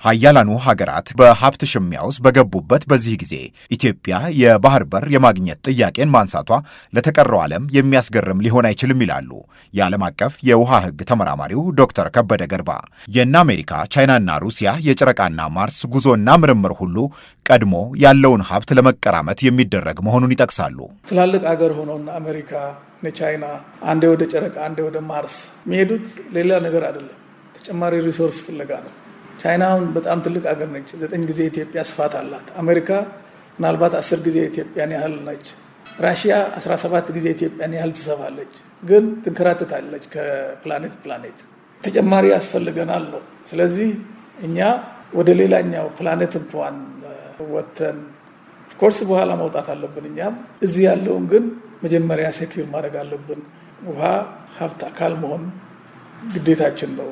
ሀያላኑ ሀገራት በሀብት ሽሚያ ውስጥ በገቡበት በዚህ ጊዜ ኢትዮጵያ የባህር በር የማግኘት ጥያቄን ማንሳቷ ለተቀረው ዓለም የሚያስገርም ሊሆን አይችልም ይላሉ የዓለም አቀፍ የውሃ ሕግ ተመራማሪው ዶክተር ከበደ ገርባ። የእነ አሜሪካ፣ ቻይናና ሩሲያ የጨረቃና ማርስ ጉዞና ምርምር ሁሉ ቀድሞ ያለውን ሀብት ለመቀራመት የሚደረግ መሆኑን ይጠቅሳሉ። ትላልቅ አገር ሆነውና አሜሪካ፣ ቻይና አንዴ ወደ ጨረቃ አንዴ ወደ ማርስ የሚሄዱት ሌላ ነገር አይደለም፣ ተጨማሪ ሪሶርስ ፍለጋ ነው። ቻይናውን በጣም ትልቅ አገር ነች። 9 ጊዜ ኢትዮጵያ ስፋት አላት። አሜሪካ ምናልባት 10 ጊዜ ኢትዮጵያን ያህል ነች። ራሽያ 17 ጊዜ ኢትዮጵያን ያህል ትሰፋለች፣ ግን ትንከራተታለች ከፕላኔት ተጨማሪ ያስፈልገናል ነው። ስለዚህ እኛ ወደ ሌላኛው ፕላኔት እንኳን ወተን ኮርስ በኋላ መውጣት አለብን። እኛም እዚህ ያለውን ግን መጀመሪያ ሴኪዩር ማድረግ አለብን። ውሃ ሀብት አካል መሆን ግዴታችን ነው።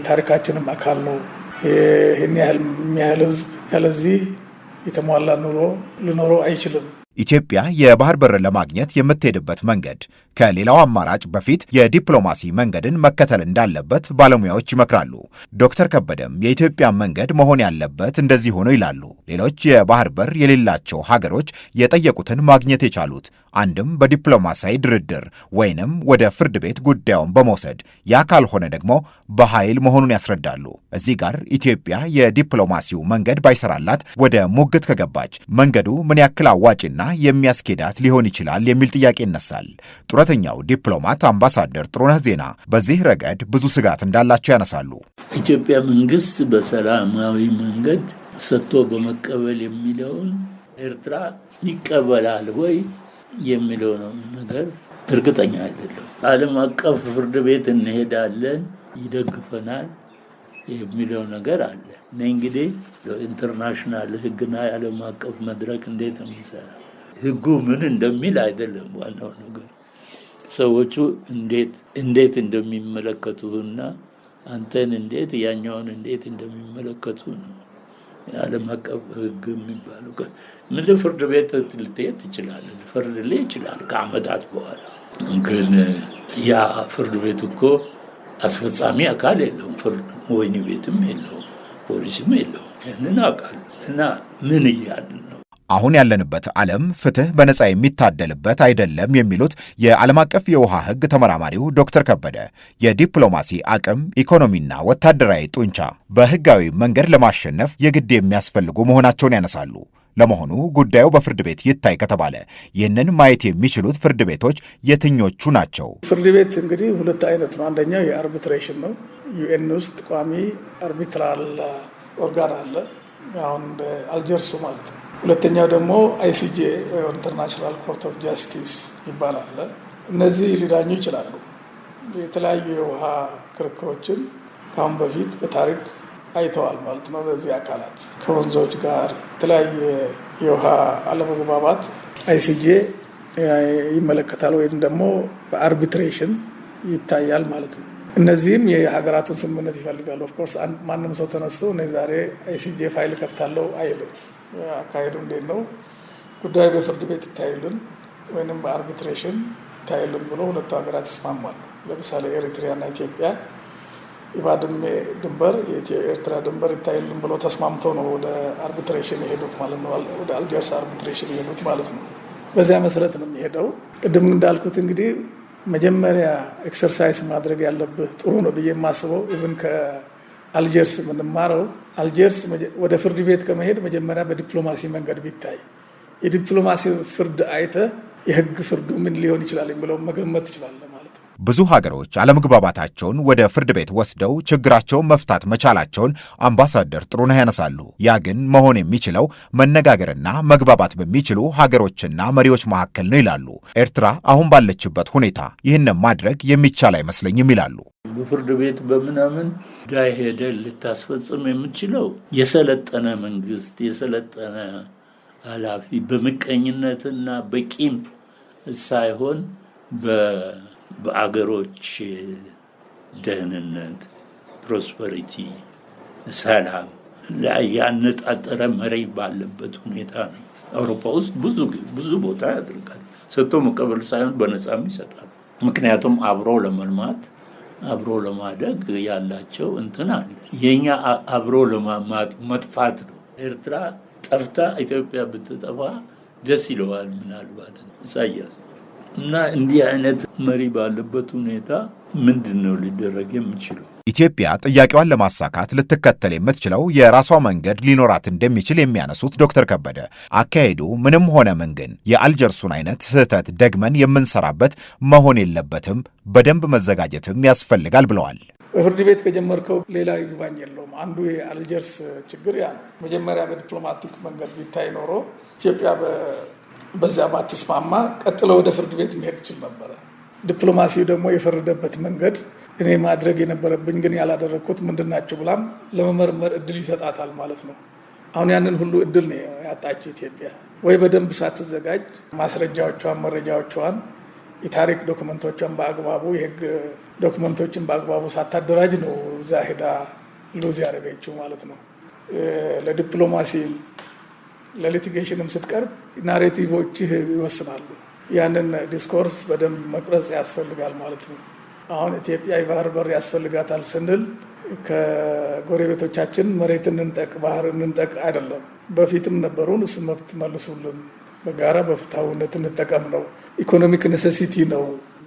ታሪካችንም አካል ነው። ይህን ያህል ህዝብ ያለዚህ የተሟላ ኑሮ ሊኖረው አይችልም። ኢትዮጵያ የባህር በር ለማግኘት የምትሄድበት መንገድ ከሌላው አማራጭ በፊት የዲፕሎማሲ መንገድን መከተል እንዳለበት ባለሙያዎች ይመክራሉ። ዶክተር ከበደም የኢትዮጵያ መንገድ መሆን ያለበት እንደዚህ ሆኖ ይላሉ። ሌሎች የባህር በር የሌላቸው ሀገሮች የጠየቁትን ማግኘት የቻሉት አንድም በዲፕሎማሲያዊ ድርድር ወይንም ወደ ፍርድ ቤት ጉዳዩን በመውሰድ ያ ካልሆነ ደግሞ በኃይል መሆኑን ያስረዳሉ። እዚህ ጋር ኢትዮጵያ የዲፕሎማሲው መንገድ ባይሰራላት ወደ ሙግት ከገባች መንገዱ ምን ያክል አዋጭና የሚያስኬዳት ሊሆን ይችላል የሚል ጥያቄ ይነሳል። ጡረተኛው ዲፕሎማት አምባሳደር ጥሩነህ ዜና በዚህ ረገድ ብዙ ስጋት እንዳላቸው ያነሳሉ። ኢትዮጵያ መንግስት በሰላማዊ መንገድ ሰጥቶ በመቀበል የሚለውን ኤርትራ ይቀበላል ወይ የሚለው ነው ነገር እርግጠኛ አይደለም። ዓለም አቀፍ ፍርድ ቤት እንሄዳለን ይደግፈናል የሚለው ነገር አለ። እንግዲህ ኢንተርናሽናል ህግና የዓለም አቀፍ መድረክ እንዴት ነው የሚሰራው? ህጉ ምን እንደሚል አይደለም ዋናው ነገር ሰዎቹ እንዴት እንደሚመለከቱና አንተን እንዴት ያኛውን እንዴት እንደሚመለከቱ ነው። የዓለም አቀፍ ህግ የሚባለው ምን ፍርድ ቤት ልትሄድ ትችላለህ፣ ፍርድ ላይ ይችላል ከዓመታት በኋላ። ግን ያ ፍርድ ቤት እኮ አስፈጻሚ አካል የለውም፣ ወህኒ ቤትም የለውም፣ ፖሊስም የለውም። ያንን አካል እና ምን እያልን ነው? አሁን ያለንበት ዓለም ፍትህ በነፃ የሚታደልበት አይደለም የሚሉት የዓለም አቀፍ የውሃ ሕግ ተመራማሪው ዶክተር ከበደ የዲፕሎማሲ አቅም፣ ኢኮኖሚና ወታደራዊ ጡንቻ በህጋዊ መንገድ ለማሸነፍ የግድ የሚያስፈልጉ መሆናቸውን ያነሳሉ። ለመሆኑ ጉዳዩ በፍርድ ቤት ይታይ ከተባለ ይህንን ማየት የሚችሉት ፍርድ ቤቶች የትኞቹ ናቸው? ፍርድ ቤት እንግዲህ ሁለት አይነት ነው። አንደኛው የአርቢትሬሽን ነው። ዩኤን ውስጥ ቋሚ አርቢትራል ኦርጋን አለ፣ አሁን አልጀርሱ ማለት ነው። ሁለተኛው ደግሞ አይሲጄ ኢንተርናሽናል ኮርት ኦፍ ጃስቲስ ይባላል። እነዚህ ሊዳኙ ይችላሉ። የተለያዩ የውሃ ክርክሮችን ከአሁን በፊት በታሪክ አይተዋል ማለት ነው። በዚህ አካላት ከወንዞች ጋር የተለያዩ የውሃ አለመግባባት አይሲጄ ይመለከታል ወይም ደግሞ በአርቢትሬሽን ይታያል ማለት ነው። እነዚህም የሀገራቱን ስምምነት ይፈልጋሉ። ኦፍኮርስ ማንም ሰው ተነስቶ እኔ ዛሬ አይሲጄ ፋይል ከፍታለሁ አይልም። አካሄዱ እንዴት ነው? ጉዳዩ በፍርድ ቤት ይታይልን ወይም በአርቢትሬሽን ይታይልን ብሎ ሁለቱ ሀገራት ይስማማሉ። ለምሳሌ ኤሪትሪያና ኢትዮጵያ የባድመ ድንበር የኤርትራ ድንበር ይታይልን ብሎ ተስማምተው ነው ወደ አርቢትሬሽን የሄዱት ማለት ነው። ወደ አልጀርስ አርቢትሬሽን የሄዱት ማለት ነው። በዚያ መሰረት ነው የሚሄደው። ቅድም እንዳልኩት እንግዲህ መጀመሪያ ኤክሰርሳይዝ ማድረግ ያለብህ ጥሩ ነው ብዬ የማስበው ኢቭን ከአልጀርስ የምንማረው አልጀርስ ወደ ፍርድ ቤት ከመሄድ መጀመሪያ በዲፕሎማሲ መንገድ ቢታይ የዲፕሎማሲ ፍርድ አይተህ የህግ ፍርዱ ምን ሊሆን ይችላል የሚለውን መገመት ትችላለህ ማለት ነው። ብዙ ሀገሮች አለመግባባታቸውን ወደ ፍርድ ቤት ወስደው ችግራቸውን መፍታት መቻላቸውን አምባሳደር ጥሩነህ ያነሳሉ። ያ ግን መሆን የሚችለው መነጋገርና መግባባት በሚችሉ ሀገሮችና መሪዎች መካከል ነው ይላሉ። ኤርትራ አሁን ባለችበት ሁኔታ ይህንን ማድረግ የሚቻል አይመስለኝም ይላሉ። በፍርድ ቤት በምናምን ዳይ ሄደህ ልታስፈጽም የምችለው የሰለጠነ መንግስት፣ የሰለጠነ ኃላፊ በምቀኝነትና በቂም ሳይሆን በአገሮች ደህንነት፣ ፕሮስፐሪቲ፣ ሰላም ላይ ያነጣጠረ መሪ ባለበት ሁኔታ ነው። አውሮፓ ውስጥ ብዙ ቦታ ያደርጋል። ሰጥቶ መቀበል ሳይሆን በነፃም ይሰጣል። ምክንያቱም አብሮ ለመልማት አብሮ ለማደግ ያላቸው እንትን አለ። የኛ አብሮ መጥፋት ነው። ኤርትራ ጠፍታ ኢትዮጵያ ብትጠፋ ደስ ይለዋል ምናልባት ኢሳያስ። እና እንዲህ አይነት መሪ ባለበት ሁኔታ ምንድነው ሊደረግ የሚችለው? ኢትዮጵያ ጥያቄዋን ለማሳካት ልትከተል የምትችለው የራሷ መንገድ ሊኖራት እንደሚችል የሚያነሱት ዶክተር ከበደ አካሄዱ ምንም ሆነ ምን ግን የአልጀርሱን አይነት ስህተት ደግመን የምንሰራበት መሆን የለበትም፣ በደንብ መዘጋጀትም ያስፈልጋል ብለዋል። በፍርድ ቤት ከጀመርከው ሌላ ይግባኝ የለውም። አንዱ የአልጀርስ ችግር ያ ነው። መጀመሪያ በዲፕሎማቲክ መንገድ ቢታይ ኖሮ ኢትዮጵያ በዚያ ባትስማማ ቀጥሎ ወደ ፍርድ ቤት መሄድ ትችል ነበረ። ዲፕሎማሲው ደግሞ የፈረደበት መንገድ እኔ ማድረግ የነበረብኝ ግን ያላደረግኩት ምንድናቸው ብላም ለመመርመር እድል ይሰጣታል ማለት ነው። አሁን ያንን ሁሉ እድል ነው ያጣችው ኢትዮጵያ። ወይ በደንብ ሳትዘጋጅ ማስረጃዎቿን፣ መረጃዎቿን፣ የታሪክ ዶክመንቶቿን በአግባቡ የህግ ዶክመንቶችን በአግባቡ ሳታደራጅ ነው እዛ ሄዳ ሉዝ ያደረገችው ማለት ነው። ለዲፕሎማሲ ለሊቲጌሽንም ስትቀርብ ናሬቲቮችህ ይወስናሉ። ያንን ዲስኮርስ በደንብ መቅረጽ ያስፈልጋል ማለት ነው። አሁን ኢትዮጵያ የባህር በር ያስፈልጋታል ስንል ከጎረቤቶቻችን መሬት እንንጠቅ፣ ባህር እንንጠቅ አይደለም። በፊትም ነበሩን፣ እሱ መብት መልሱልን፣ በጋራ በፍትሃዊነት እንጠቀም ነው። ኢኮኖሚክ ኔሴሲቲ ነው።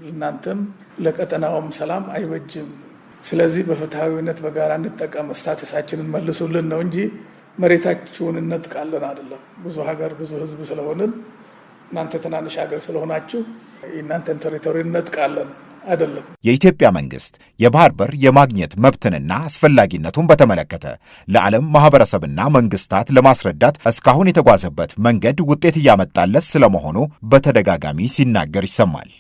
እናንተም ለቀጠናውም ሰላም አይበጅም። ስለዚህ በፍትሃዊነት በጋራ እንጠቀም፣ ስታተሳችንን መልሱልን ነው እንጂ መሬታችሁን እንነጥቃለን አይደለም። ብዙ ሀገር ብዙ ህዝብ ስለሆንን እናንተ ትናንሽ ሀገር ስለሆናችሁ የእናንተን ቴሪቶሪ እንነጥቃለን አይደለም። የኢትዮጵያ መንግስት የባህር በር የማግኘት መብትንና አስፈላጊነቱን በተመለከተ ለዓለም ማህበረሰብና መንግስታት ለማስረዳት እስካሁን የተጓዘበት መንገድ ውጤት እያመጣለት ስለመሆኑ በተደጋጋሚ ሲናገር ይሰማል።